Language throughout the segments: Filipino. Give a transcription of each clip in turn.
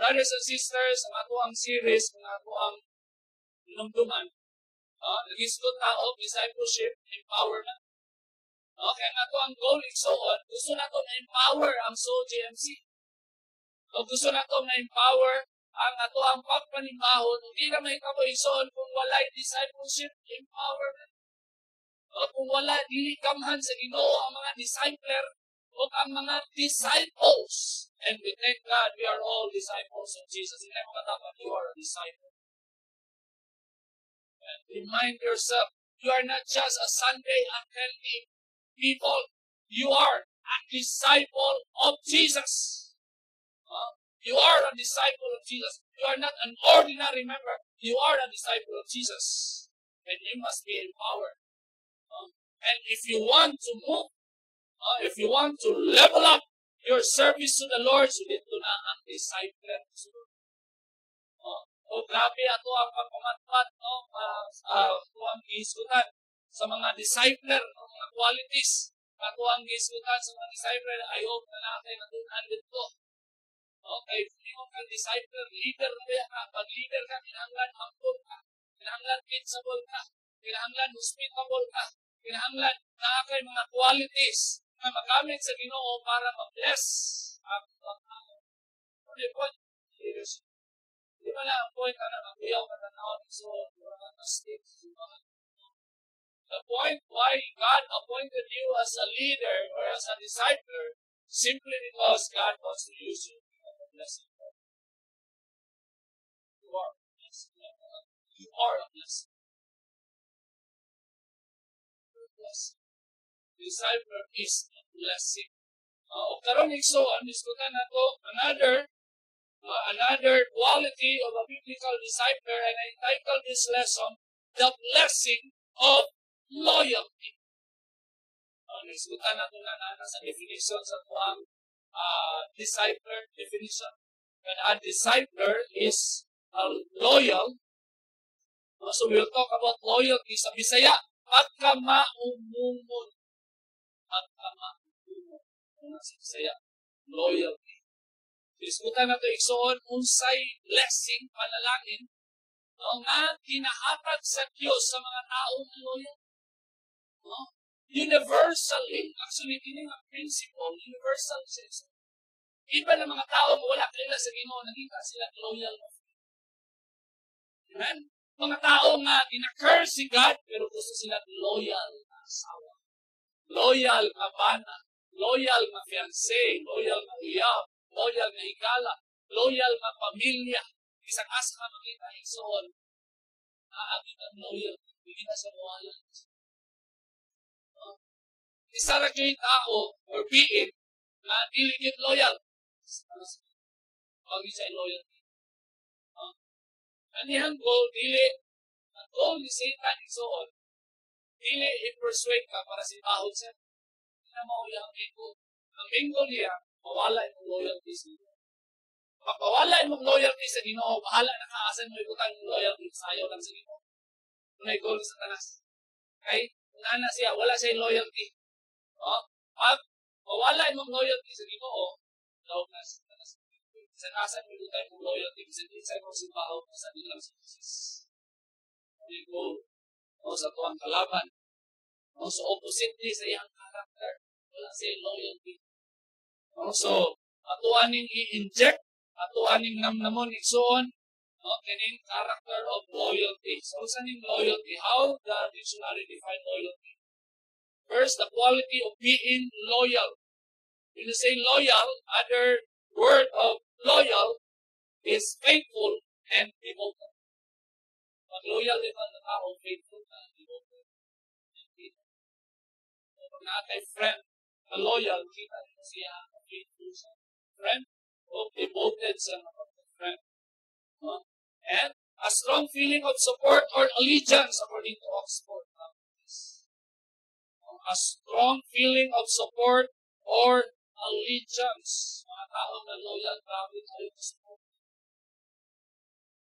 brothers and sisters, ang ato ang series, ang ato ang inumduman, nag-isgot tao, discipleship, empowerment. Kaya nga ito ang goal igsoon, gusto na ito na-empower ang GMC. Gusto na ito na-empower ang ato ang pagpanimahon, hindi na may kamo igsoon kung walay discipleship, empowerment. Kung wala, dili kamhan sa Ginoo ang mga discipler o ang mga disciples. And we thank God we are all disciples of Jesus. Hindi mo dapat you are a disciple. And remind yourself, you are not just a Sunday attending people. You are a disciple of Jesus. You are a disciple of Jesus. You are not an ordinary member. You are a disciple of Jesus. And you must be empowered. And if you want to move, if you want to level up your service to the Lord, sulit to na ang discipler. Grabe ato ang pagpamatpat, ato ang giisutan sa mga discipler, mga qualities, ato ang giisutan sa mga discipler, ayaw na natin natunan dito. Okay, kung kang discipler, leader na ka, pag leader ka, kinahanglan humble ka, kinahanglan teachable ka, kinahanglan hospitable ka, kinahanglan na kay mga qualities na magamit sa Ginoo para ma-bless ang mga tao. Leadership. Di ba na ang point na mag-iyaw ka na naon so the point why God appointed you as a leader or as a discipler simply because God wants to use you to bless you. You are a blessing. You are a blessing. Discipler is a blessing. O karon igsoon, diskutan na to another quality of a biblical discipler, and I titled this lesson, The Blessing of Loyalty. Diskutan na ito na sa definition sa tuwang discipler definition. And a discipler is loyal. So we'll talk about loyalty sa Bisaya. Pagkamaumumon. Pagkamaumumon. Sa Bisaya. Loyalty. Diskutan na ito igsoon, unsay blessing, panalangin, nga kinahatag sa Diyos sa mga taong loyal. Universally, actually, ini nga principle, universal siya. Iba ng mga tao mo wala kanila sa Ginoo, nakita sila loyal. Amen? Mga tao nga, ina-curse si God, pero gusto sila loyal na asawa. Loyal na bana, loyal na fiancé, loyal na uyab, loyal na higala, loyal na pamilya. Isang asa ka makita igsoon, naagin ang loyal, hindi na sa loyal. Isa na kayo tao or being na diligent loyal. Pag isa loyalty. Kaniyang goal, ang goal ni Satan igsoon, dili i-persuade ka para si tahod siya. Hindi na mauyang ito. Ang main goal niya, mawala yung loyalty sa Ginoo. Pag mawala yung loyalty sa Ginoo, bahala na kaasan mo ibutang yung loyalty sa ayaw lang sa Ginoo. Kung ay goal sa tanas. Okay? Kung na siya, wala siya loyalty. Pag mawala yung loyalty sa Ginoo, lawag na sa tanas. Sa kaasan mo ibutang yung loyalty sa Ginoo sa bahaw sa bilang sa Jesus. Yung goal. Sa tuwang kalaban. So opposite niya sa iyang character. Wala siya loyalty. So, atuaning i-inject, atuaning namnamon igsoon, kining character of loyalty. So, saan yung loyalty? How the dictionary define loyalty? First, the quality of being loyal. When you say loyal, other word of loyal is faithful and devoted. Pag loyal, di ba na tao, faithful and devoted. Pag nakay friend, na loyal, kita nyo siya, faithful sa friend, o devoted sa mga friend. And a strong feeling of support or allegiance, according to Oxford. A strong feeling of support or allegiance. Mga tao na loyal, grabe kayo support.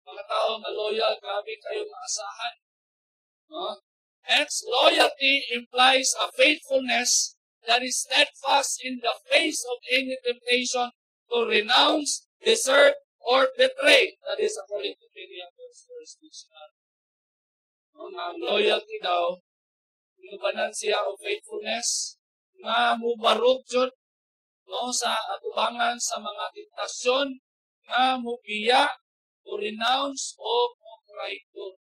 Mga tao na loyal, grabe kayo maasahan. Hence, loyalty implies a faithfulness that is steadfast in the face of any temptation to renounce, desert, or betray. That is according to Miriam verse dictionary. Ang loyalty daw, inubanan siya o faithfulness, nga mubarog jud no, sa atubangan sa mga tentasyon, nga mubiya o renounce o traitor.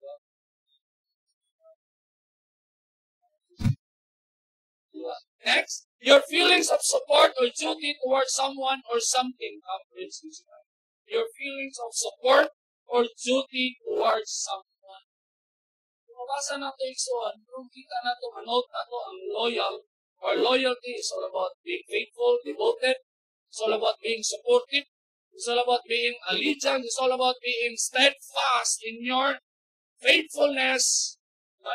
Next, your feelings of support or duty towards someone or something. Your feelings of support or duty towards someone. Kung mabasa natin isuan, kung kita natin manote nato ang loyal or loyalty is all about being faithful, devoted. It's all about being supportive. It's all about being allegiant. It's all about being steadfast in your faithfulness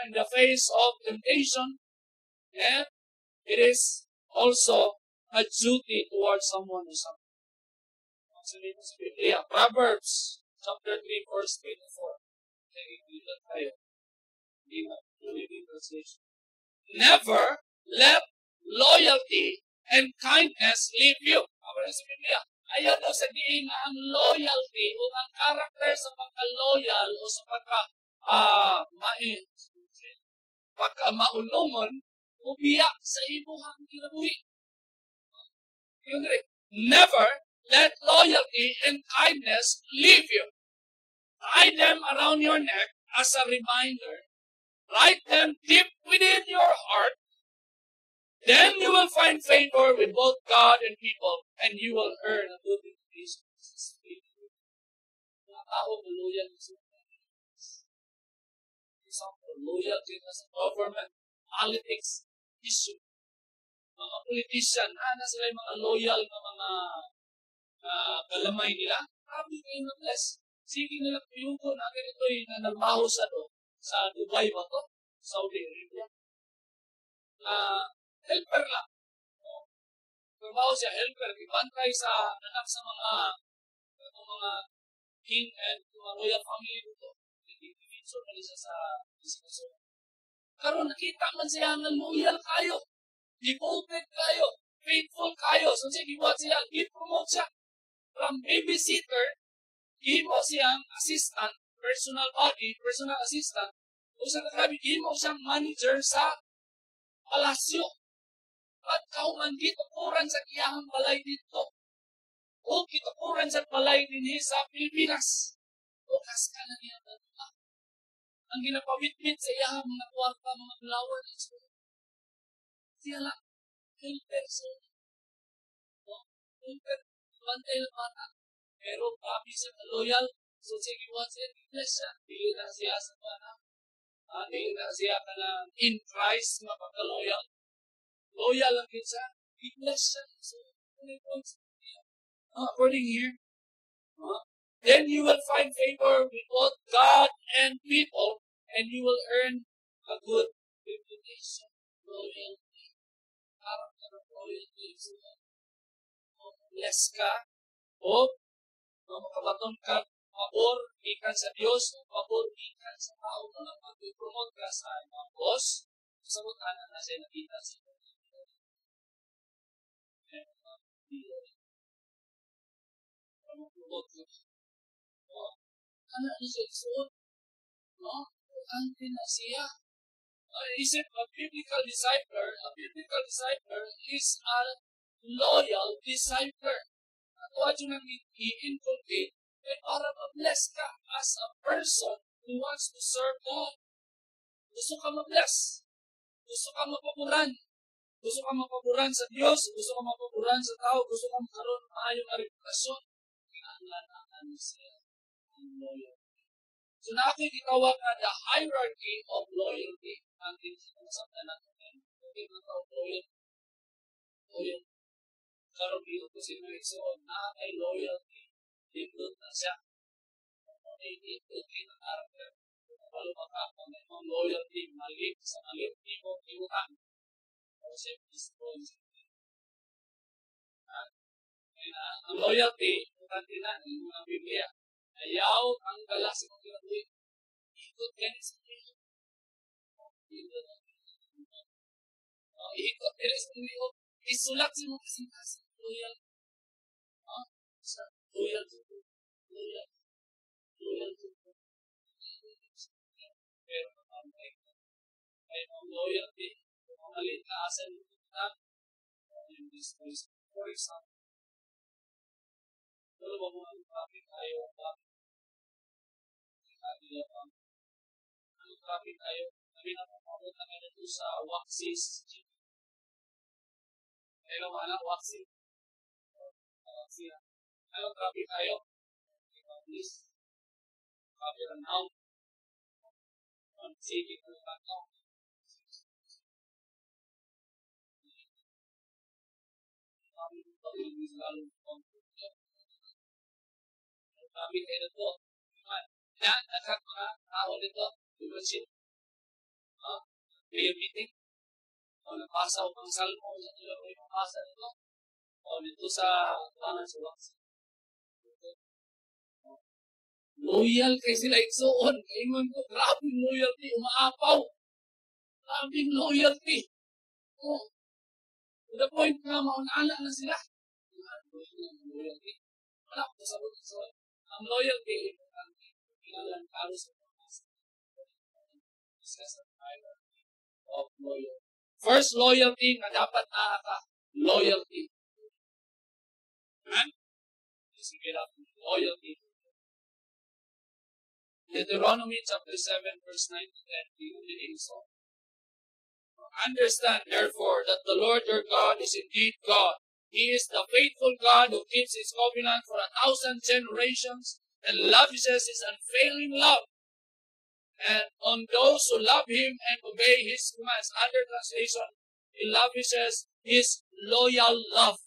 in the face of temptation. And it is also a duty towards someone or something. Proverbs chapter 3, verse 24. Never let loyalty and kindness leave you. Ayaw daw sabihin na ang loyalty o ang character sa pagka-loyal o sa pagka-maulungon ubiyak sa imuhang kinabuhi. Never let loyalty and kindness leave you. Tie them around your neck as a reminder. Write them deep within your heart. Then you will find favor with both God and people, and you will earn a good reputation. Mga tao na loyal sa loyalty sa government, politics, issue. Mga politician, na sila yung mga loyal na mga kalamay nila. Grabe kayo na bless. Sige nila kuyugo na ganito'y na nagbaho sa Dubai ba to? Saudi Arabia. Helper lang. Nagbaho siya, helper. Ibantay sa anak sa mga king and mga royal family dito. Individual na siya sa business. Karon nakita man siya na loyal kayo. Devoted kayo. Faithful kayo. So siya, gibuhat siya. I-promote siya. From babysitter, gibuhat siyang assistant, personal body, personal assistant. O sa nakabi, gibuhat siyang manager sa palasyo. At kauman dito, kuran sa kiyahang balay dito. O kitukuran sa balay din sa Pilipinas. O kas ka na niya ba? Ang ginapawitmit sa iyahang mga kwarta, mga flower, siya lang, helper siya. Helper, bantay na bata. Pero papi siya na loyal. So sige mo siya, bless siya. Dili na siya sa bata. Dili na siya ka na in Christ na pagka-loyal. Loyal lang din siya. I-bless siya. So, according here, then you will find favor with both God and people, and you will earn a good reputation. Loyalty. Character of loyalty. Bless ka. O, makabaton ka. Pabor, ikan sa Diyos. Pabor, ikan sa tao. Pag-promote ka sa mga boss. Sagot na siya nakita sa ano siya isuot? Ante na siya. Isip, a biblical discipler is a loyal discipler. At what yun ang i-inculcate para ma-bless ka as a person who wants to serve God. Gusto ka ma-bless. Gusto ka mapaburan. Gusto ka mapaburan sa Diyos. Gusto ka mapaburan sa tao. Gusto ka magkaroon ng maayong reputasyon. Kinahanglan siya ang loyalty. So na ako'y gitawag na the hierarchy of loyalty. Ang tinasabtan natin. Okay, mga tao, loyalty. Karoon dito ko si Luiso, na ay loyalty. Dindot na siya. Dindot na character. Kapalo makapang na yung loyalty, malik sa malik, di mo iutang. Kasi destroy siya. Ang loyalty, importante na ng mga Biblia. Ayaw ang galas ng kinabuhi. Ikot ka na sa iyo. Ikot ka na sa iyo. Isulat sa mga kasing-kasing. Loyal. Loyal. loyal to pero may loyalty. Kung maliit na asal ng kita, yung business. For example, wala ba mga traffic tayo? Ang traffic tayo, sabi na pumunta ka na doon sa Waxis. Pero wala Waxis. Ano traffic tayo? Please. Copy lang now. Sige ko lang now. Traffic kayo na to. Yan, lahat mga tao nito. Dimension. Prayer meeting. O napasa o pang salmo. Sa nila ko yung napasa nito. O dito sa tanan sa Waxis. Loyal kay sila igsoon. Ingon ko, grabing loyalty. Umaapaw. Grabing loyalty. Oh. To the point na maunala na sila. Loyalty. Wala ko sa mga so, ang loyalty, ang kailangan karo sa mga of loyalty. First loyalty na dapat ka. Loyalty. Amen? Sige lang. Loyalty. Deuteronomy chapter 7, verse 9 to 10. Understand, therefore, that the Lord your God is indeed God. He is the faithful God who keeps his covenant for 1,000 generations and lavishes his unfailing love and on those who love him and obey his commands. Under translation, he lavishes his loyal love,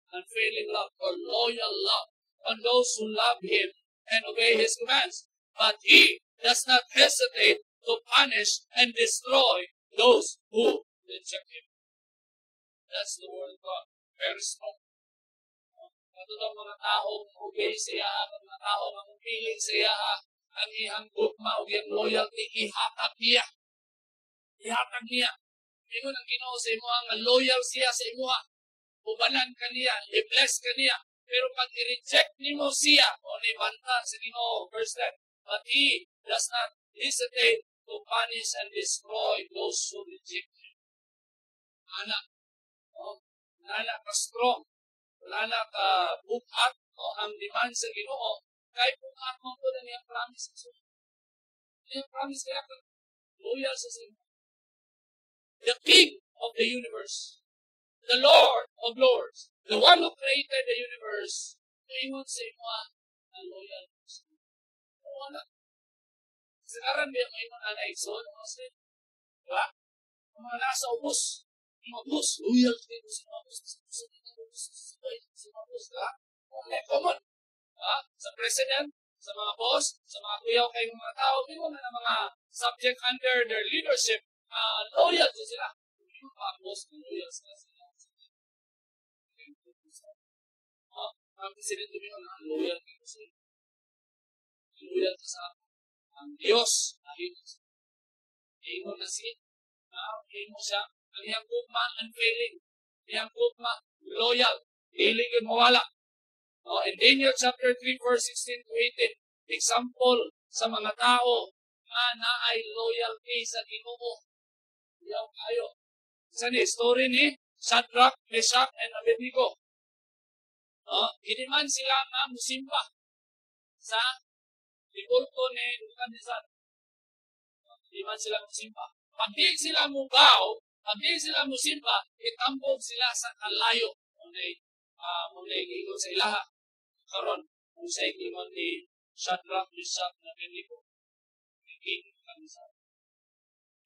unfailing love, or loyal love on those who love him and obey his commands. But he does not hesitate to punish and destroy those who reject him. That's the word of God. Very strong. Ito daw mga tao obey siya, mga tao mamupili siya, ang iyang gugma o iyang loyalty, ihatag niya. Ihatag niya. Ingon ang Ginoo sa imo nga loyal siya sa imo. Ubanan ka niya, i-bless ka niya. Pero pag i-reject nimo siya, o nibanta sa Ginoo, verse 10, but he does not hesitate to punish and destroy those who reject him. Anak, wala ka strong, wala ka bukat, ang demand sa Ginoo, kahit bukat mo ito na niyang promise. Niyang promise kaya ka, loyal sa Ginoo. The King of the universe, the Lord of lords, the one who created the universe, ingon sa imo ang loyal. Wala. Sinaran ba yung ingon na naigsoon mo sa ito? Diba? Ang mga nasa ubos, mga ubos, loyal sa ito sa mga ubos, sa mga ubos, common. Sa president, sa mga boss, sa mga kuyaw kayong mga tao, ingon na mga subject under their leadership, loyal sila. Yung mga boss, loyal sila. Ang president tumingon na loyal kayo sa ito. Loyal ka sa ang Diyos. Ingon na siya. Ingon siya. Ang iyang gugma, unfailing. Iyang gugma, loyal. Hilig yun mawala. In Daniel chapter 3, verse 16 to 18, example sa mga tao na naay loyalty sa Ginoo. Iyaw kayo. Sa story ni Shadrach, Meshach, and Abednego. Hiniman sila na musimba sa Ibulto ni Nebuchadnezzar. Hiniman sila musimba. Pag di sila mugaw, pag di sila musimba, itambog sila sa kalayo. Mulay gigon sa ilaha. Karon, kung sa ikiman ni Shadrach, Meshach, and Abednego. King Nebuchadnezzar.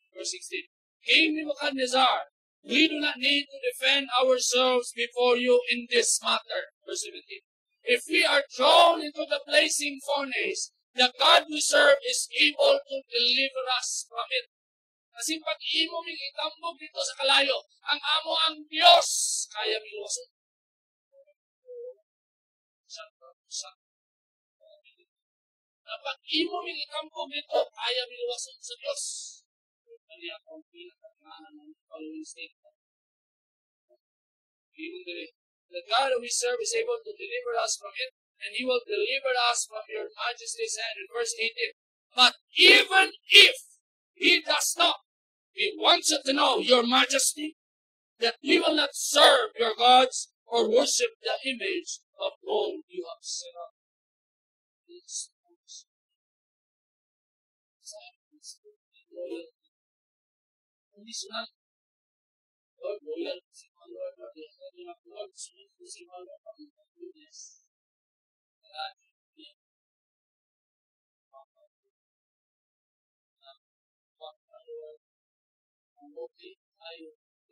Verse 16. King Nebuchadnezzar, we do not need to defend ourselves before you in this matter. Verse 17. If we are thrown into the blazing furnace, the God we serve is able to deliver us from it. Kasi pag imo ming itambog dito sa kalayo, ang amo ang Diyos kaya miluwason. Pag imo ming itambog dito, kaya miluwason sa Diyos. Kaya akong pinakatanahan ng following statement. The God we serve is able to deliver us from it. and He will deliver us from your majesty's hand. In verse 18, but even if He does not, we want you to know, your majesty, that we will not serve your gods or worship the image of gold you have set up. Conditional. Lord, loyal si Lord, Lord, sunod ko si Lord, goodness.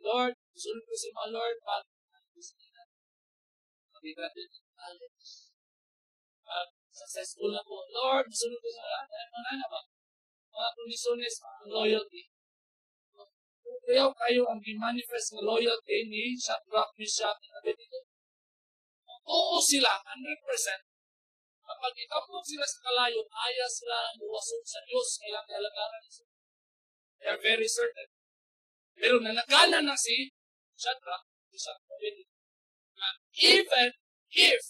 Lord, sunod ko si Lord, pag natin college. Successful na po. Lord, sunod ko sa lahat. Mga kondisyones, loyalty. Kaya kayo ang i-manifest ng loyalty ni Shadrach, Meshach, and Abednego. Oo sila, 100%. Kapag itakbo sila sa kalayo, ayaw sila ang luwasok sa Diyos, kailang kalagaran sila. They are very certain. Pero nanagana na si Shadrach, Meshach, and Abednego. Even if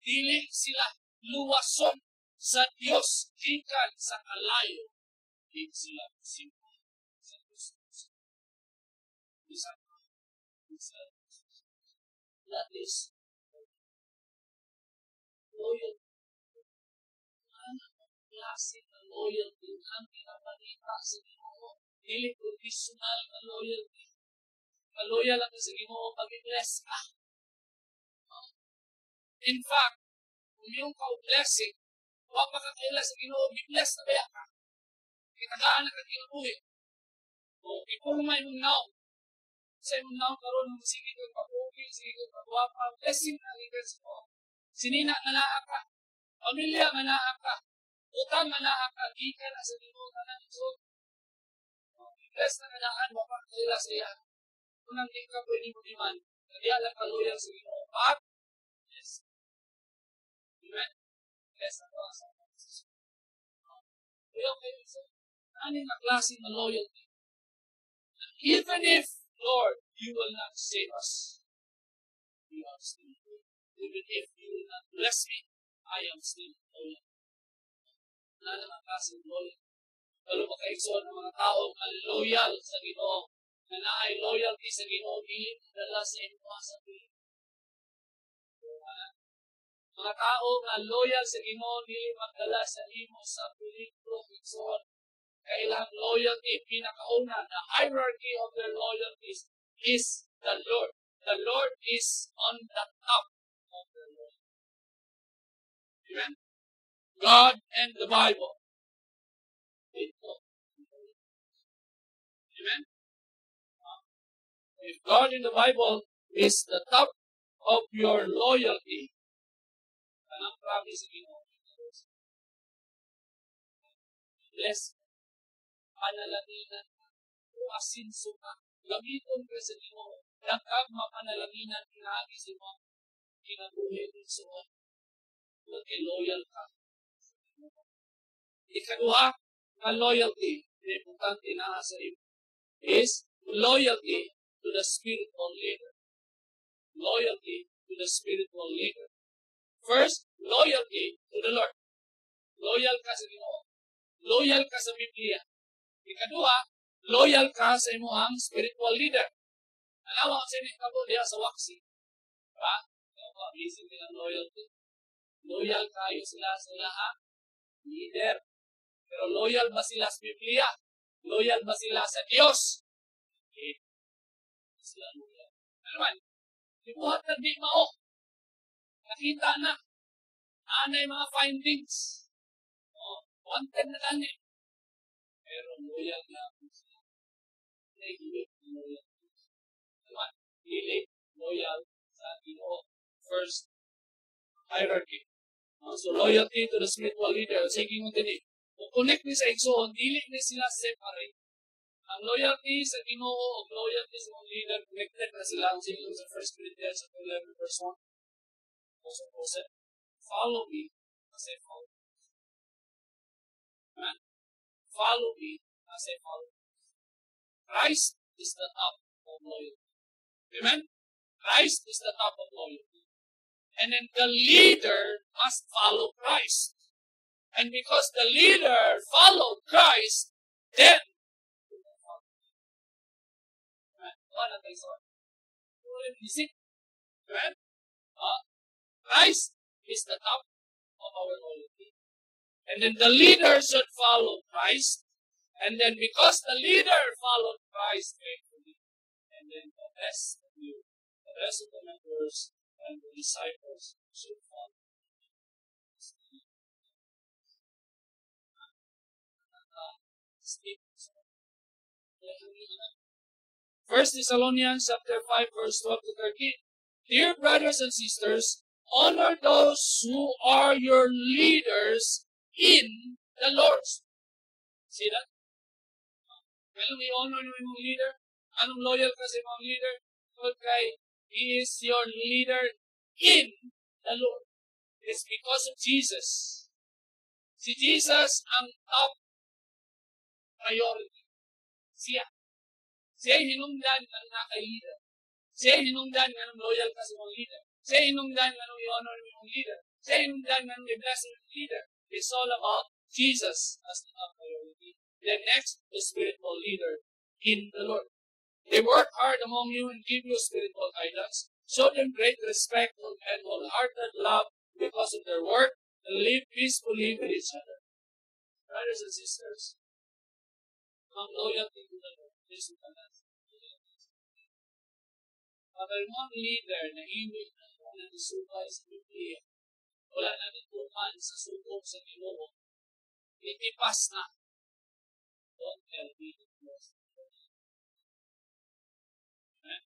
dili sila luwason sa Diyos, ikan sa kalayo, hindi sila simple sa Diyos. That is loyalty. Anong klase na loyalty ang pinabalita sa Ginoo? Dili conditional na loyalty. Maloyal lang sa Ginoo pag i-bless ka. In fact, kung yung ka-blessing, huwag makakaila sa Ginoo, i-bless na ba ka? Kitagaan na kag-inubuhin. O ipulmay mong naong. Sa imong naong karoon, sige kang papugi, sige kang pagwapa, blessing na ligan sa mo. Sinina na naa ka, pamilya na naa ka, utang na naa ka, di ka na sa Ginoo ka na nito. Bless na kanaan, mapakaila sa iya. Kung nang di ka pwede mo diman, hindi alam ka loyal sa Ginoo. But, yes. Amen? Bless na ka sa mga. Kaya kayo sa aning na klase na loyalty. Even if, Lord, you will not save us, you are still loyal. Even if you will not bless me, I am still loyal. Wala naman klase loyal. Pero makaigsoon ng mga tao na loyal sa Ginoo, na naay loyalty sa Ginoo, dili dala sa imo sa tuwing. Mga tao na loyal sa Ginoo, dili magdala sa imo sa tuwing. Igsoon. Kailang loyalty, pinakauna, the hierarchy of their loyalties is the Lord. The Lord is on the top of their loyalty. Amen? God and the Bible. Amen? If God in the Bible is the top of your loyalty, anong promise Ginoo? Bless panalaginan ka, asinso ka, gamiton ka sa Ginoo, dagkag mapanalaginan pinagi sa mga kinabuhi ng suwan. Loyal ka. Ikaduha, na loyalty, na importante na sa iyo, is loyalty to the spiritual leader. Loyalty to the spiritual leader. First, loyalty to the Lord. Loyal ka sa Ginoo. Loyal ka sa Biblia. Ikaduha, loyal ka sa imuhang spiritual leader. Alawa ko sa inyo kabo diya sa waksi. Diba? Busy din ang loyalty. Loyal kayo sila sa lahat. Leader. Pero loyal ba sila sa Biblia? Loyal ba sila sa Diyos? Okay. Sila loyal. Naman, libuhat na di mao. Nakita na. Anay mga findings. Wanted na lang eh. Pero loyal na ako sila. Hilig loyal. Naman, hilig loyal sa Ginoo. First, hierarchy. So, loyalty to the spiritual leader. Sige mo din eh. Kung connect ni sa igsoon, dili ni sila separate. Ang loyalty sa Ginoo o loyalty sa mga leader, connected na sila. Ang sige sa 1 Corinthians 11 verse 1. Also, said, follow me as I follow. Amen? Follow me as I follow. Christ is the top of loyalty. Amen? Christ is the top of loyalty. And then the leader must follow Christ. And because the leader followed Christ, then Christ is the top of our loyalty. And then the leader should follow Christ. And then because the leader followed Christ faithfully, and then the rest of you, the rest of the members and the disciples should follow. First Thessalonians chapter 5, verse 12 to 13. Dear brothers and sisters, honor those who are your leaders in the Lord. See that? Kailan i-honor nyo yung leader? Anong loyal ka sa mga leader? Okay, he is your leader in the Lord. It's because of Jesus. Si Jesus ang top priority. Siya. Siya ay hinungdan ng naka-leader. Siya ay hinungdan ng loyal ka sa mga leader. Siya ay hinungdan ng i-honor mo yung leader. Siya ay hinungdan ng i-bless yung leader. It's all about Jesus as the top priority. The next, the spiritual leader in the Lord. They work hard among you and give you spiritual guidance. Show them great respect and wholehearted love because of their work and live peacefully with each other. Brothers and sisters, ang loyalty to the Lord is the last. Kapag mga leader na himig na nasukay sa Biblia, wala na nituman sa sukong sa Ginoo, itipas na. Don't tell me the truth. Amen?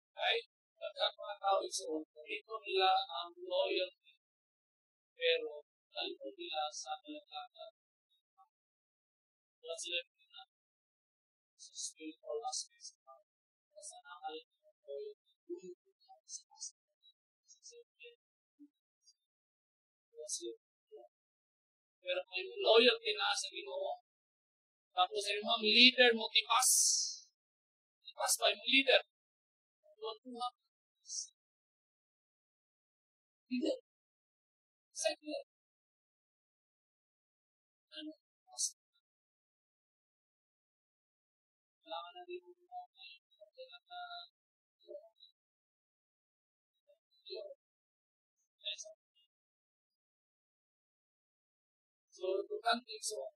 Okay? Pagkat mga tao ito, ito nila ang loyalty, pero ito nila sa malagatan. Wala sila na sa spiritual aspects of life. Kasi nakakalit ng loyalty. Pero kung yung loyalty na sa Ginoo, tapos yung mga leader mo, tipas. Tipas pa yung leader. Doon po nga. Leader. Side leader. Ano? Kailangan na rin mo ngayon. Kailangan na so, importante so,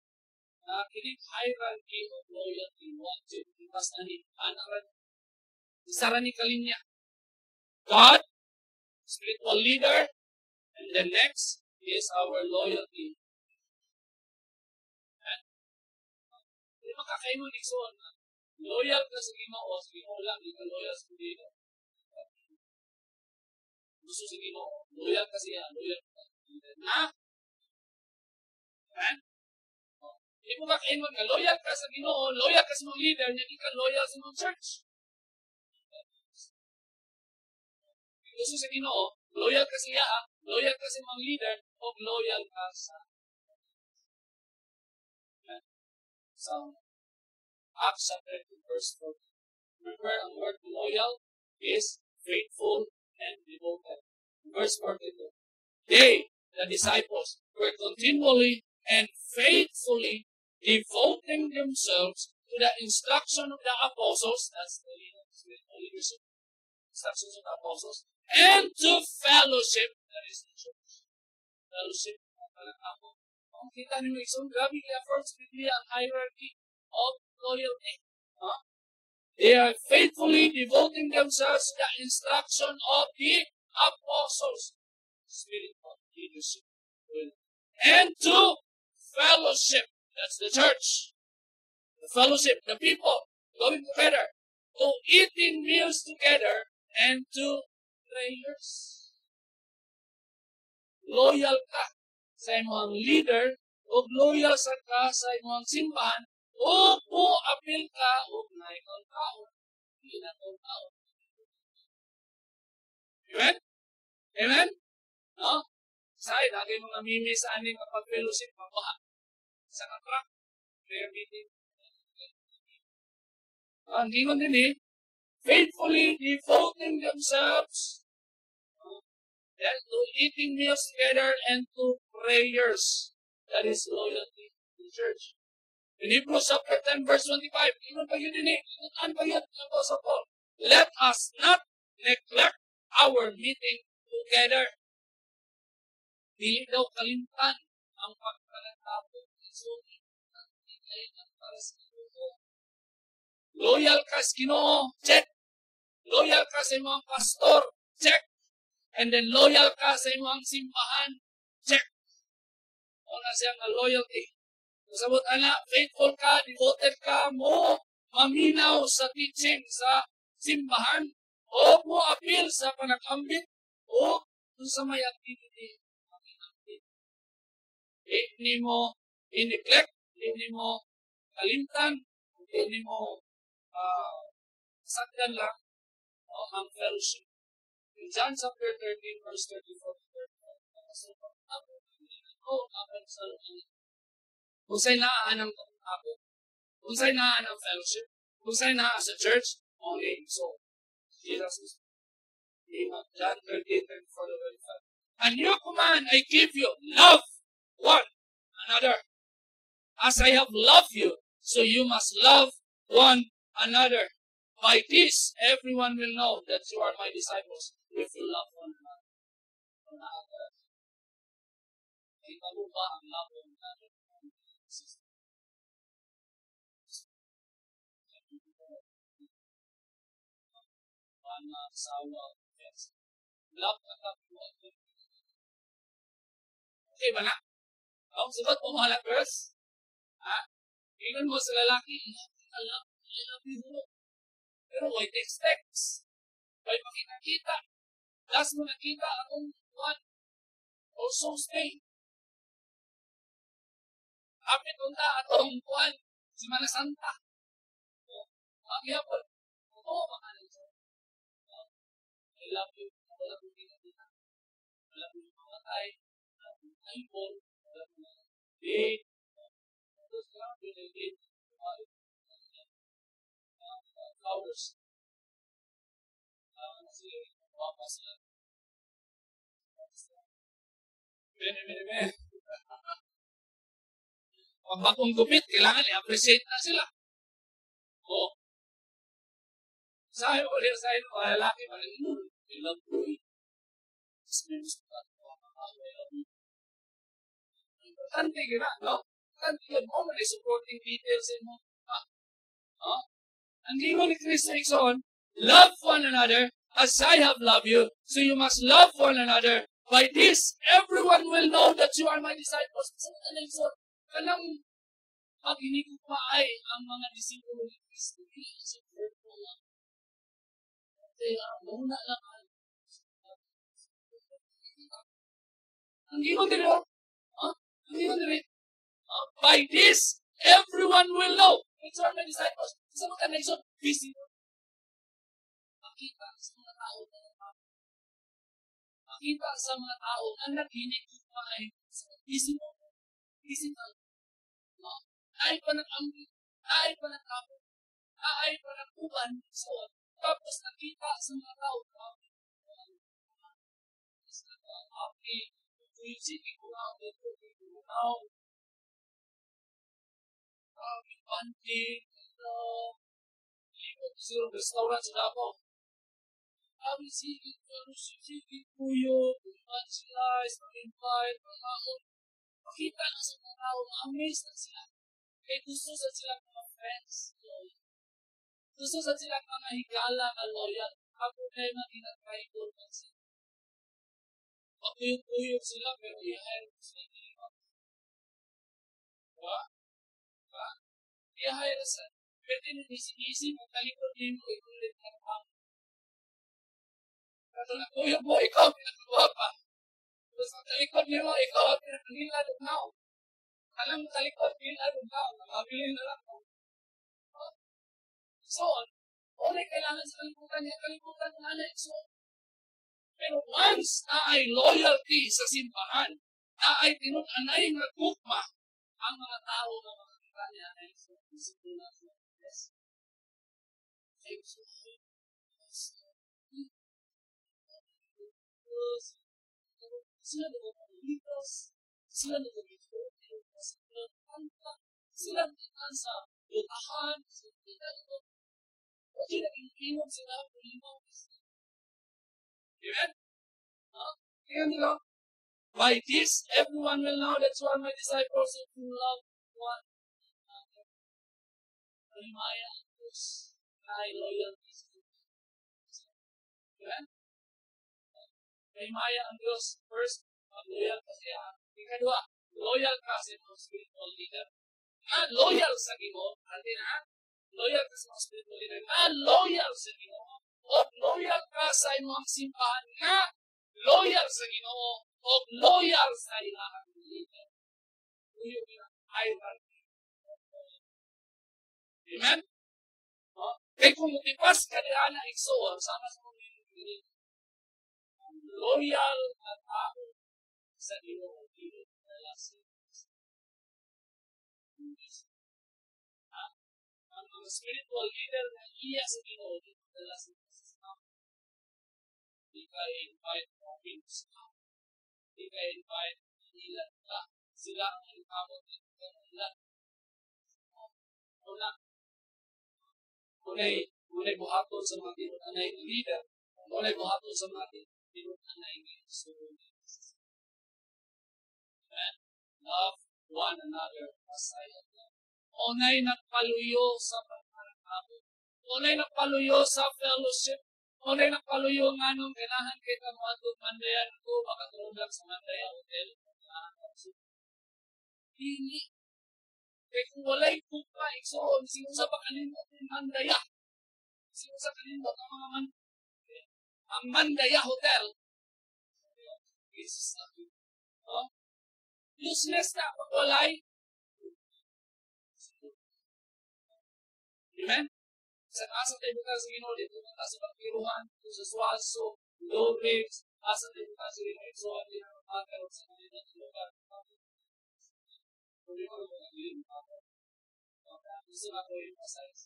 kinig hierarchy of loyalty, what to tipas na rin, anaran, isara ni kalinya. God, spiritual leader, and the next is our loyalty. Hindi makakaino ni Son na loyal ka sa Ginoo, sa Ginoo lang, hindi ka loyal sa leader. Gusto sa Ginoo, loyal ka siya, loyal ka sa leader. Na? Amen? Hindi mo kakaingon na loyal ka sa Ginoo, loyal ka sa mga leader, hindi ka loyal sa mga church. Gusto sa Ginoo, loyal ka siya, loyal ka sa mga leader, o loyal ka sa So, Acts chapter 2, verse 4. Remember, ang word loyal is faithful and devoted. Verse 42. They, the disciples, were continually and faithfully devoting themselves to the instruction of the apostles, that's the leadership, instructions of the apostles, and to fellowship, that is the church. Fellowship, kung kita niyo isang grabe kaya first Biblia ang hierarchy of loyalty. They are faithfully devoting themselves to the instruction of the apostles, spiritual leadership, and to fellowship, that's the church. The fellowship, the people going together, to eating meals together, and to prayers. Loyal ka sa imong leader, o loyal sa ka sa imong simbahan, o po apil ka, o na ikaw tao. Hindi na ikaw tao. Amen? Amen? No? Say, lagi mong namimis sa aning kapag-fellowship, mabuha. Sa katrak, prayer meeting. Ang gingon din faithfully devoting themselves to eating meals together and to prayers. That is loyalty to the church. In Hebrews chapter 10, verse 25, even pa yun din inutan pa yun ng Apostle Paul. Let us not neglect our meeting together. Dili daw kalimtan ang pagkalatapos ng sulit ng tingay para sa Ginoo. Loyal ka sa Ginoo, check. Loyal ka sa mga pastor, check. And then loyal ka sa mga simbahan, check. O na siya nga loyalty. Sabot ana, faithful ka, devoted ka mo, maminaw sa teaching sa simbahan, o mo appeal sa panag-ambit, o sa may activity. Hindi mo i-neglect, hindi mo kalimtan, hindi mo sakdan lang ang fellowship. In John chapter 13, verse 34 to 35, kung sa'y naan ang ako, kung sa'y naan ang fellowship, kung sa'y naan sa church, only so. Jesus is John 13, 34 to 35. A new command I give you, love one another. As I have loved you, so you must love one another. By this, everyone will know that you are my disciples if you love one another. Kita mo ba ang love one another? Love ka kapwa. Okay ba na? Ang sabat mo mga girls? Ha? Tingnan mo sa lalaki, I love you. Pero why text? Why makita-kita? Last mo nakita akong one. Also stay. Kapit unta atong one. Semana Santa. Magyapon. Oo, makanan siya. I love you. Wala kong tingnan. Wala kong mamatay. Wala kong iPhone. Wala kong date. Tapos lang, pinag-date. Flowers. Kasi, papas lang. Ben. Pag bagong gupit, kailangan i-appreciate na sila. Oo. Sa'yo, mga lalaki, I love you. Importante ka na, no? Importante yun mo, may supporting details mo. Ang gingon ni Kristo Ikson, love one another as I have loved you, so you must love one another. By this, everyone will know that you are my disciples. Kanang pag hinigugmaay ang mga disipulo ni Kristo, hindi sa purple lang. Kaya, muna lang ang gingon din mo. Ang gingon din. By this, everyone will know that you are my disciples. Sa mga connection, busy mo. Makita sa mga tao na makita sa mga tao na naghinigugmaay sa busy mo. Busy mo. Ay pa nag-ambit, ay pa nag-tapon, ay pa nag-uban, so, tapos nakita sa mga tao, sige ko na, panting, limot sa restaurant sa Davao. Sige kuyo, mag-slice, mag-invite, mag-ahon. Makita na sa mga tao, ma-amaze na sila. Kaya gusto sa silang mga friends, loyal. Gusto sa silang mga higala na loyal. Ang problema, tinatry-goal na sila. Pagkuyog-kuyog sila, pero i-hire mo sila nila. I-hire sila. Pwede nyo isi-isi, magkalikod din mo, ikulit na pang. At ang kuyog mo, ikaw, pinagawa pa. Tapos ang kalikod niyo, ikaw, pinagawa na. Alam mo talikod, pinagawa na. Nakabili na lang. So, oray kailangan sa kalimutan niya, kalimutan ng alay. So, pero once na ay loyalty sa simbahan, na ay tinunanay na gugma, ang mga tao na makakita niya ay so, disiplina sa yes. Sila nagpapalitas, sila nagpapalitas, sila nagpapalitas sa lutahan, sila nagpapalitas sila Amen? Kaya nila, by this, everyone will know that you are my disciples if you love one another. Palimaya ang Diyos ay loyalty sa Diyos. Amen? Palimaya ang Diyos, first, mag-loyal ka siya. Ikadua, loyal ka sa mga spiritual leader. Loyal sa Ginoo, atin loyal ka sa mga spiritual leader. Loyal sa Ginoo. O loyal ka sa imong simbahan nga. Loyal sa Ginoo. O loyal sa ilang leader. Yung hierarchy. Amen? Kaya kung mutipas ka nila na igsoon, sama sa mga leader. Loyal na tao sa Ginoo. Ang mga spiritual leader na iya sa Ginoo dito dala sa di ka invite mo Windows ka. Di ka invite ilan ka. Sila ang ikamot dito ka ilan. Unay buhaton sa mga tinunanay ng leader. Unay buhaton sa mga tinunanay ng sumunod. Amen. Love one another as I have loved. Unay nagpaluyo sa pagkakamot. Unay nagpaluyo sa fellowship. Unay nagpaluyo nga nung kailangan kita mga mandayan ko, makatulog lang sa Mandaya Hotel. Dili. Kaya kung walay pupa, iksoon, sino sa pakalimot ng Mandaya? Sino sa kalimot ang mga ang Mandaya Hotel? Jesus na. Useless na pag walay. Amen? Sa asa tayo bukas sa Ginoo, dito na sa pagkiruhan, sa Suaso, Lobrex, asa tayo bukas sa Ginoo, iksoon din ang pagkaroon sa kanila ng lugar. Gusto na ko yung pasayos.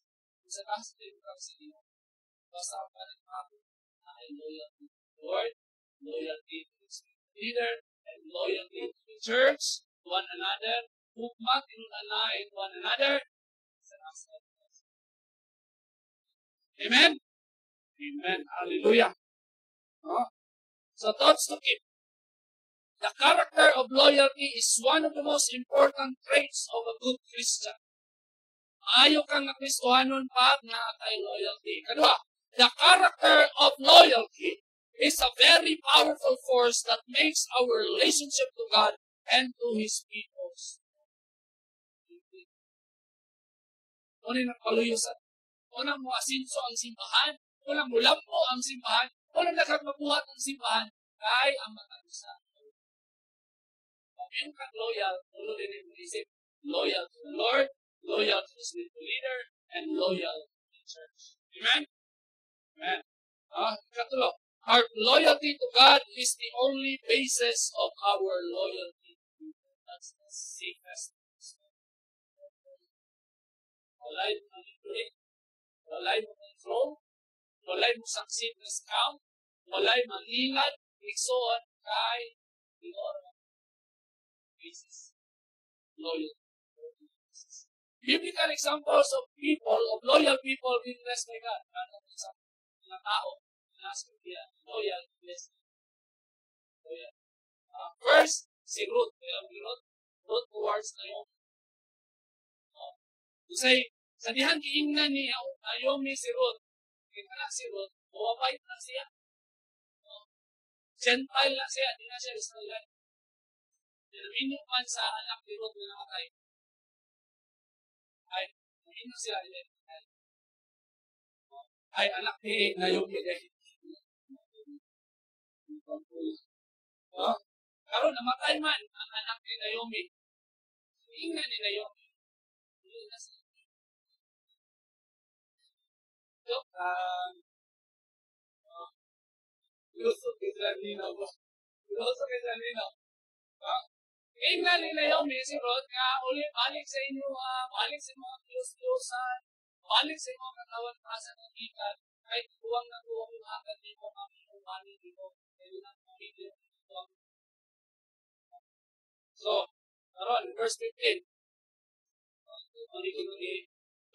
Sa asa tayo bukas sa Ginoo, basta ang panagpapit na ay loyalty to the Lord, loyalty to the leader, and loyalty to the church, one another, hukmat tinunanay one another, sa asa. Amen? Amen. Hallelujah. So thoughts to keep. The character of loyalty is one of the most important traits of a good Christian. Ayaw kang na Kristohanon pag naatay loyalty. Kadua, the character of loyalty is a very powerful force that makes our relationship to God and to His people. Unang nagpaluyo sa unang mo asinso ang simbahan, unang mulampo ang simbahan, unang nakagmabuhat ang simbahan, kay ang matagusan. Yung loyal, ulo din yung isip, loyal to the Lord, loyal to the spiritual leader, and loyal to the church. Amen? Amen. Katulo, our loyalty to God is the only basis of our loyalty to people. That's the safest. Walay mo manipulate, walay mo control, walay mo succeed na scam, walay mangilan, iksoon, kay Ginoo. Basis. Loyalty. Biblical examples of people, of loyal people being blessed by God. Ano sa mga tao, loyal, blessed. Loyal. First, si Ruth. Ruth towards Naomi. Say, sa dihan kiingnan ni Naomi si Ruth. Kita na si Ruth, mawabait na siya. Gentile na siya, di na siya Israelite. Dinamino man sa anak ni Ruth na namatay. Ay, hindi sila identified. Ay, anak ni Naomi dahil. Karon namatay man ang anak ni Naomi. Ingnan ni Naomi. Gusto kita nino. Ingnan ni Naomi si Ruth nga uli balik sa inyo, balik sa mga Diyos-Diyosan, balik sa mga katawan-kasan ng ikat, kahit buwang na buwang Karon, verse 15.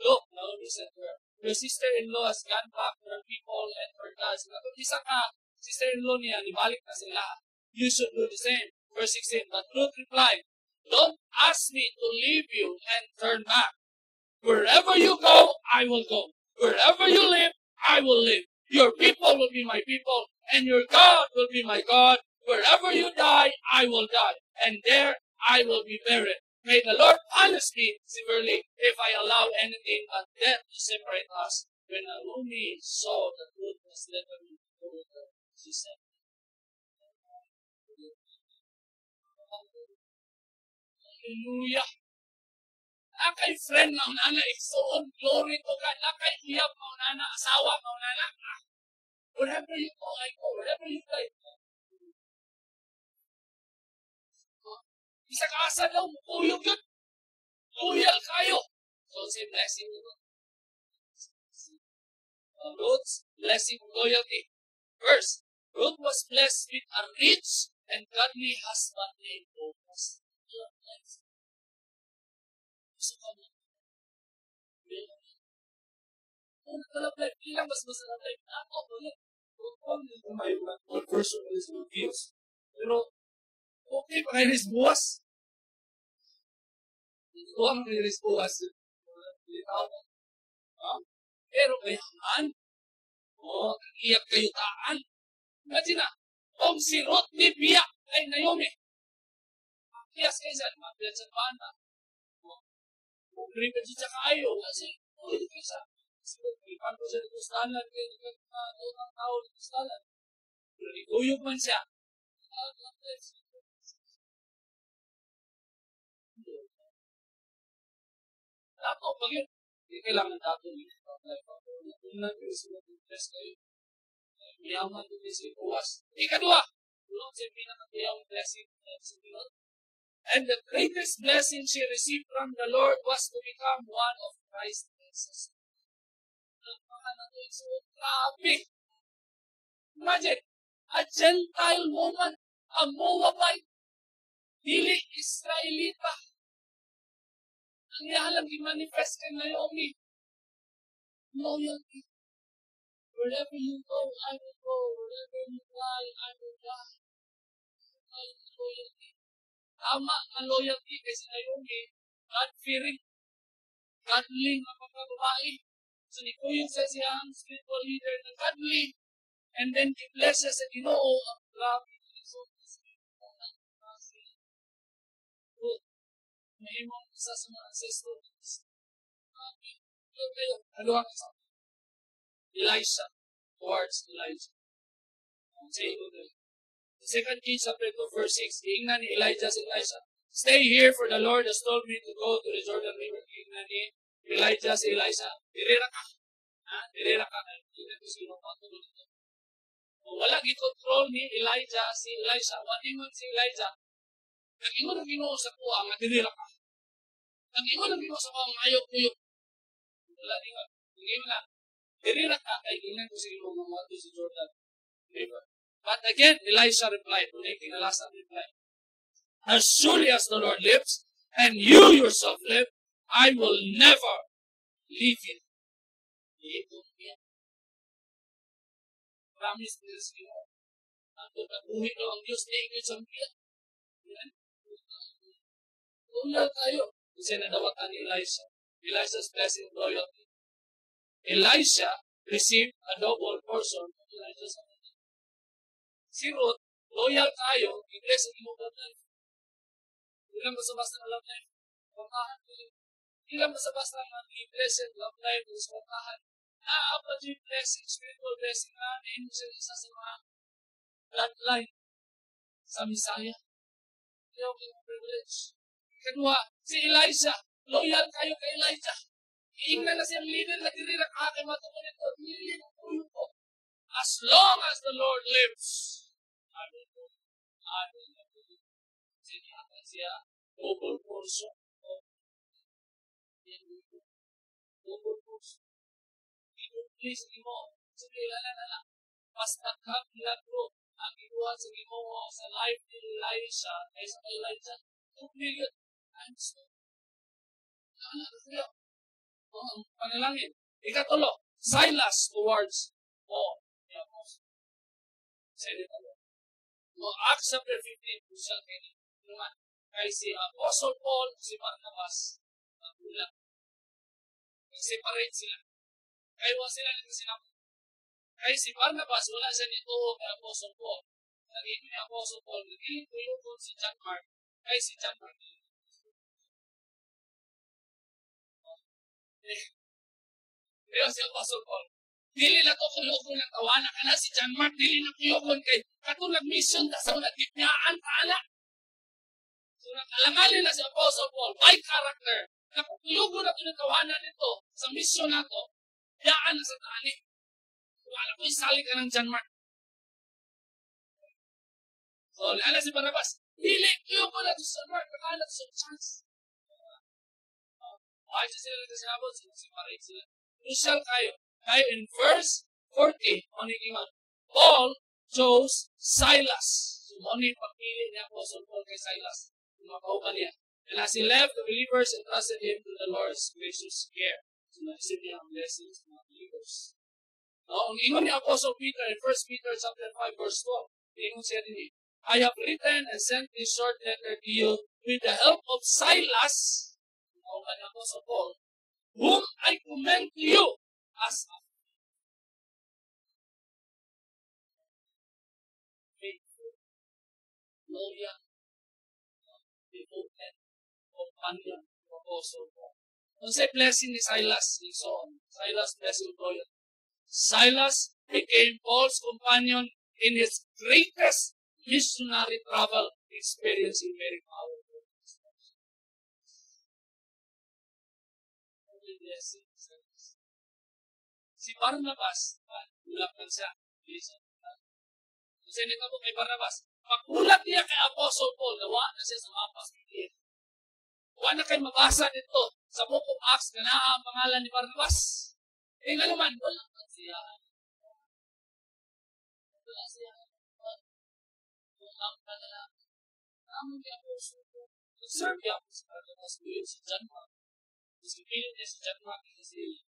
Look, Naomi said to her, your sister-in-law has gone back to her people and her gods. Kung isa ka, sister-in-law niya, ibalik na sila. You should do the same. Verse 16, but Ruth replied, don't ask me to leave you and turn back. Wherever you go, I will go. Wherever you live, I will live. Your people will be my people, and your God will be my God. Wherever you die, I will die, and there I will be buried. May the Lord punish me severely if I allow anything but death to separate us. When Naomi saw that Ruth was literally with her, she said, Hallelujah. Nakay friend maunana, igsoon, glory to God. Nakay uyab maunana, asawa maunana. Wherever you go, I go. Wherever you go, I go. Isa ka asa daw, uyog yun. Uyal kayo. So, say blessing mo. Ruth's blessing of loyalty. First, Ruth was blessed with a rich and godly husband named Boaz. Gusto ka mo? Kung nakalapay, bilang mas masarap tayo. Ako, may one person is reviews. Pero, okay pa kayo rin buwas. Ito ang rin buwas. Pero kayaman, o iyak kayo taan. Imagine na, kung si Ruth ni biyak ay Naomi. Kiyas kayo saan, mabiyan sa banda. Kung rin ka dyan sa kayo, kasi, hindi kayo sa ipan ko siya ng gustalan, kayo ng tao ng gustalan. Pero ituyog man siya. Dato, pag yun, hindi kailangan dato yun. Kung nag-iusulat yung test kayo, mayaman ito sa ibuwas. Ikadua, tulong siya pinakatiyang blessing sa Lord. And the greatest blessing she received from the Lord was to become one of Christ's ancestors. Grabe! Imagine, a Gentile woman, a Moabite, dili Israelita. Ang ihalang i-manifest kay Naomi. Loyalty. Wherever you go, I will go. Wherever you die, I will die. Loyalty. Tama ang loyalty kasi Naomi, God-fearing, godly na pagkababae. So, ni Kuyong sa siyang spiritual leader na godly. And then, i-bless siya sa Ginoo ang grabe na result ng spiritual na kasi. Good. May imong isa sa mga ancestors. Nagawa ka sa Elisha towards Elijah. Ang say ko doon. 2 Kings chapter 2 verse 6, iingnan ni Elijah si Elisha. Stay here for the Lord has told me to go to the Jordan River. Iingnan ni Elijah si Elisha. Dirira ka. Dirira ka. Iingnan ko sino matulog ito. Wala gikontrol ni Elijah si Elisha. Watingon si Elijah. Nag-ingon ang Ginoo sa kuha nga dirira ka. Nag-ingon ang Ginoo sa kuha nga ayok-uyok. Wala ingon. Ingon na. Dirira ka kay iingnan ko si Ginoo nga mato si Jordan River. But again, Elisha replied, as surely as the Lord lives, and you yourself live, I will never leave you. Promise this, ang pagkabuhin ko ang Diyos na ikot sa mga. Tulad tayo. Kasi nadawatan ni Elisha. Elisha's blessing loyalty. Elisha received a double portion of Elijah's anointing. Si Ruth, loyal tayo, i-bless ang iyong love life. Hindi lang basta-basta ng love life. Pagkahan ko yun. Hindi lang basta-basta ng i-bless ang love life o sa pagkahan. Naapat yung blessing, spiritual blessing natin sa isa sa mga bloodline sa Messiah. Hindi ako yung privilege. Kedua, si Elisha, loyal kayo kay Elijah. Iingnan na siyang leader na dirira ka kay matuman ito. Hindi yung puyo ko. As long as the Lord lives, I will go. I will never leave. Sinihakan siya, double portion of double portion. Please, Imo, sabihin na lang, mas nakakilagro ang inuha sa Imo sa life ni Elisha kaysa kay Elijah. 2 million. I'm so. Ang panalangin. Ikatulo, Silas towards Paul. Say it again. Acts chapter 15, kung siya naman. Kay si Apostle Paul, si Barnabas, nagulang. Separate sila. Kaya wala sila nito sinabi. Kaya si Barnabas, wala siya nito kay Apostle Paul. Naging ni Apostle Paul, naging tuyo ko si John Mark. Kaya si John Mark. Kaya si Apostle Paul. Dili na to kuyokon ng tawanan ka na si John Mark. Dili na kuyokon kay katong nag-mission ta sa nagkipnyaan ta ala. So nakalangalin na si Apostle Paul by character. Nakukuyokon na pinatawanan nito sa mission na to. Yaan na sa tani. Wala ko isali ka ng John Mark. So, ala si Barnabas. Dili kuyokon na to sa John Mark. Nakalat sa chance. Ay, sila nagkasabot. Sineparate sila. Crucial kayo. Kaya in verse 40, Paul chose Silas. So, muna pagpili niya Apostle Paul kay Silas. Makauban niya. And as he left, the believers entrusted him to the Lord's gracious care. So, na-receive niya ang blessings ng mga believers. Ang ingon ni Apostle Peter in 1 Peter chapter 5, verse 12, ingon siya din, I have written and sent this short letter to you with the help of Silas, ang Apostle Paul, whom I commend to you as a faithful, loyal, devoted companion of Apostle Paul. Kung sa blessing ni Silas, Silas blessing loyal. Silas became Paul's companion in his greatest missionary travel, experiencing very powerful. Si Barnabas, ulap lang siya. Kasi nito po kay Barnabas, pag-ulap niya kay Apostle Paul, gawa na siya sa mga paspilin. Gawa na kayo mabasa nito sa Book of Acts na ang pangalan ni Barnabas. Eh nga naman, wala pa siya. Wala siya. Ulap na lang. Namun ni Apostle Paul. Serve niya po si Barnabas ko yun si John Mark. Kasi pilit niya si John Mark kasi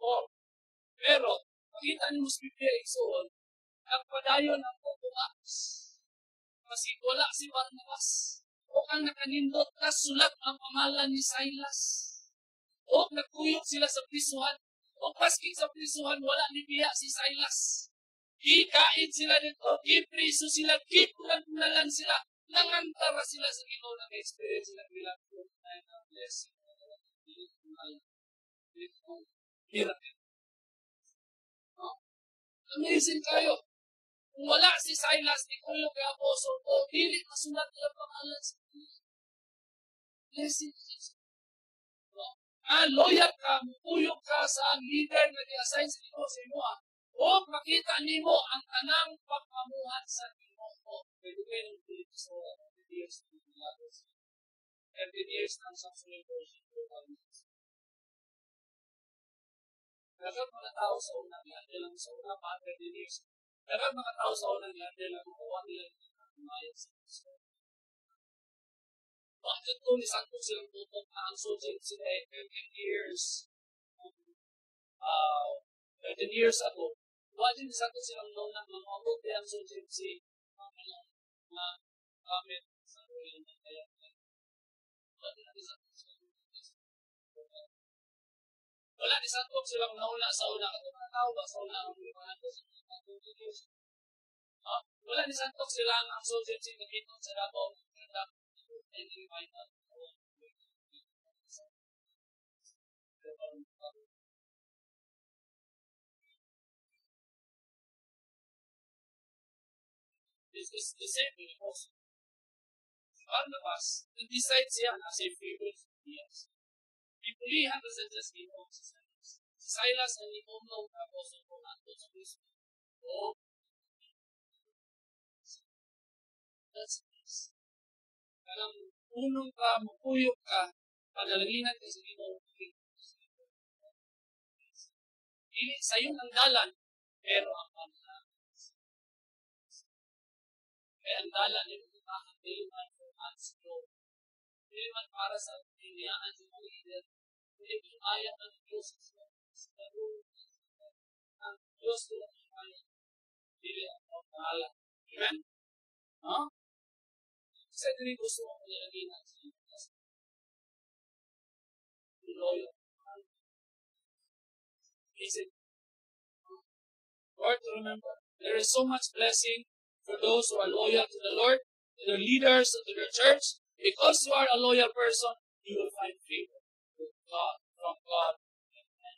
Paul. Pero, makita niyo sa Biblia isuon, nagpadayon ang Book of Acts. Kasi wala si Barnabas. O kang nakanindot na sulat ang pangalan ni Silas. O nagkuyok sila sa prisuhan. O paski sa prisuhan, wala ni Biya si Silas. Kikain sila dito, kipriso sila, kipulan-pulan sila. Nangantara sila sa Ginoo na experience sila bilang blessing. Miracle. Amazing kayo. Kung wala si Silas, ni Kuyo kay Apostle Paul, dili masulat nila pangalan sa Kuyo. Blessing. Loyal ka, mupuyok ka sa leader na i-assign sa Ginoo sa imo. O makita nimo ang tanang pagpamuhat sa Ginoo. Pwede kayo ng dito sa 30 years ng Milagros. 30 years ng Samsung Worship. Dapat mga tao sa unang lande lang sa unang mga 30 years. Dapat mga tao sa unang lande lang kukuha nila ng mayat sa Kristo. Bakit kung isang kung silang tutok na ang social sila 13 years 13 years ago, wajin isang kung silang noon na mamabot ang social si na comment sa tuloy na kaya. Wala ni Santok silang nauna sa una. Ito mga tao ba sa una ang mga years? Wala ni Santok silang ang social scene na dito sa Davao. This is the same with Apostle. Barnabas, nag-decide siya na sa favorite years. Pipulihan na sa Diyos Ginoo si Silas. Si Silas ang ikumlaw na Apostle Paul nato sa Kristo. O, that's peace. Kanang unong ka, mupuyok ka, padalanginan ka sa Ginoo. Dili sa iyo ang dalan, pero ang pangalan. Kaya ang dalan ay magkakatilan for God's glory. Hindi man para sa piniyaan sa mga leader. Hindi ayaw ng Diyos sa ang Diyos ko lang ayaw. Hindi ang bahala. Amen? No? Kasi hindi gusto mo nilagay na sa Diyos. Loyal. Is it? Lord, remember, there is so much blessing for those who are loyal to the Lord, to their leaders, to their church. Because you are a loyal person, you will find favor with God, from God, and man.